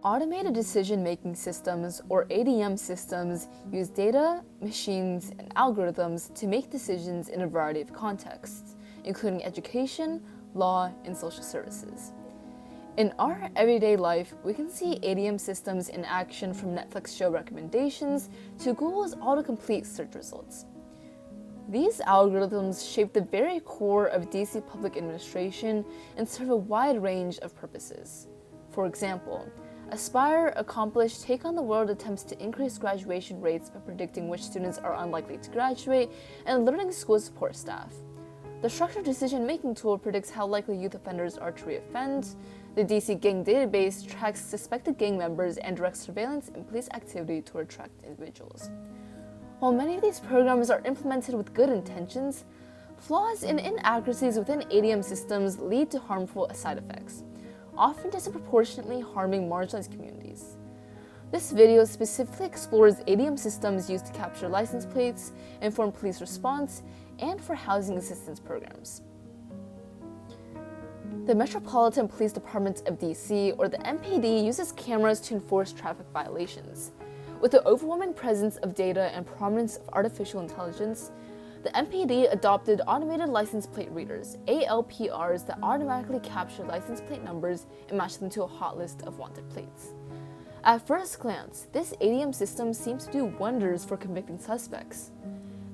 Automated decision-making systems, or ADM systems, use data, machines, and algorithms to make decisions in a variety of contexts, including education, law, and social services. In our everyday life, we can see ADM systems in action, from Netflix show recommendations to Google's autocomplete search results. These algorithms shape the very core of DC public administration and serve a wide range of purposes. For example, Aspire, Accomplish, Take on the World attempts to increase graduation rates by predicting which students are unlikely to graduate and alerting school support staff. The Structured Decision-Making tool predicts how likely youth offenders are to reoffend. The DC Gang Database tracks suspected gang members and directs surveillance and police activity to attract individuals. While many of these programs are implemented with good intentions, flaws and inaccuracies within ADM systems lead to harmful side effects, often disproportionately harming marginalized communities. This video specifically explores ADM systems used to capture license plates, inform police response, and for housing assistance programs. The Metropolitan Police Department of DC, or the MPD, uses cameras to enforce traffic violations. With the overwhelming presence of data and prominence of artificial intelligence, the MPD adopted automated license plate readers, ALPRs, that automatically capture license plate numbers and match them to a hot list of wanted plates. At first glance, this ADM system seems to do wonders for convicting suspects.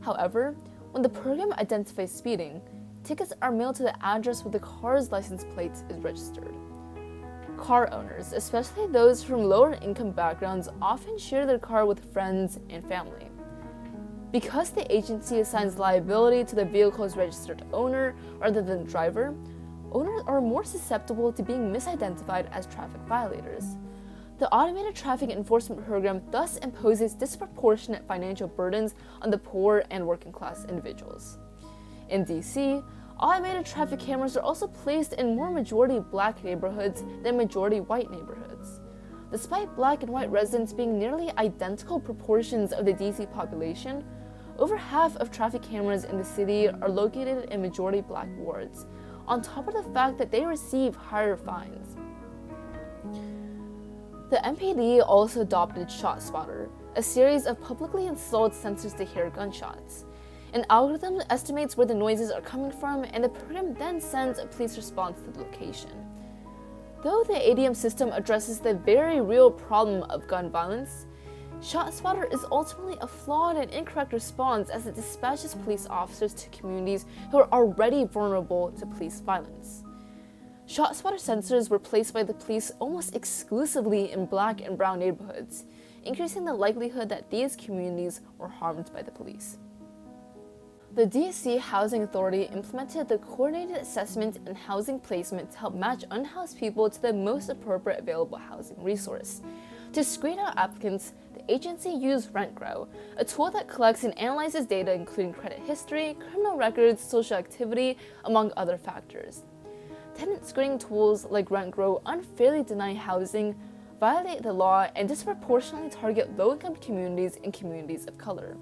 However, when the program identifies speeding, tickets are mailed to the address where the car's license plate is registered. Car owners, especially those from lower income backgrounds, often share their car with friends and family. Because the agency assigns liability to the vehicle's registered owner rather than driver, owners are more susceptible to being misidentified as traffic violators. The automated traffic enforcement program thus imposes disproportionate financial burdens on the poor and working class individuals. In DC, automated traffic cameras are also placed in more majority black neighborhoods than majority white neighborhoods. Despite black and white residents being nearly identical proportions of the DC population, over half of traffic cameras in the city are located in majority black wards, on top of the fact that they receive higher fines. The MPD also adopted ShotSpotter, a series of publicly installed sensors to hear gunshots. An algorithm estimates where the noises are coming from, and the program then sends a police response to the location. Though the ADM system addresses the very real problem of gun violence, ShotSpotter is ultimately a flawed and incorrect response, as it dispatches police officers to communities who are already vulnerable to police violence. ShotSpotter sensors were placed by the police almost exclusively in black and brown neighborhoods, increasing the likelihood that these communities were harmed by the police. The DC Housing Authority implemented the Coordinated Assessment and Housing Placement to help match unhoused people to the most appropriate available housing resource. To screen out applicants, the agency used RentGrow, a tool that collects and analyzes data including credit history, criminal records, social activity, among other factors. Tenant screening tools like RentGrow unfairly deny housing, violate the law, and disproportionately target low-income communities and communities of color.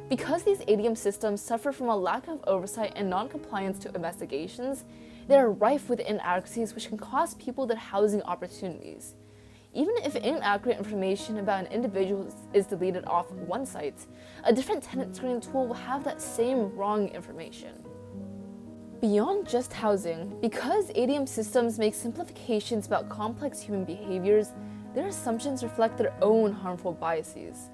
Because these ADM systems suffer from a lack of oversight and non-compliance to investigations, they are rife with inaccuracies which can cost people their housing opportunities. Even if inaccurate information about an individual is deleted off one site, a different tenant screening tool will have that same wrong information. Beyond just housing, because ADM systems make simplifications about complex human behaviors, their assumptions reflect their own harmful biases.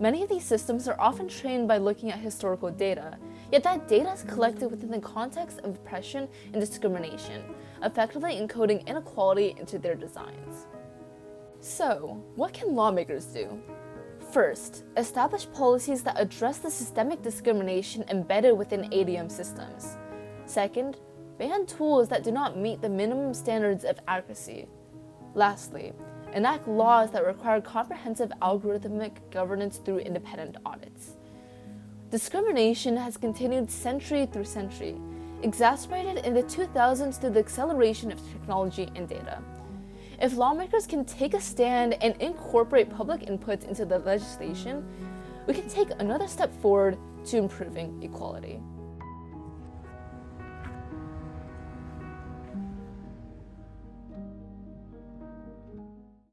Many of these systems are often trained by looking at historical data, yet that data is collected within the context of oppression and discrimination, effectively encoding inequality into their designs. So, what can lawmakers do? First, establish policies that address the systemic discrimination embedded within ADM systems. Second, ban tools that do not meet the minimum standards of accuracy. Lastly, enact laws that require comprehensive algorithmic governance through independent audits. Discrimination has continued century through century, exacerbated in the 2000s through the acceleration of technology and data. If lawmakers can take a stand and incorporate public input into the legislation, we can take another step forward to improving equality.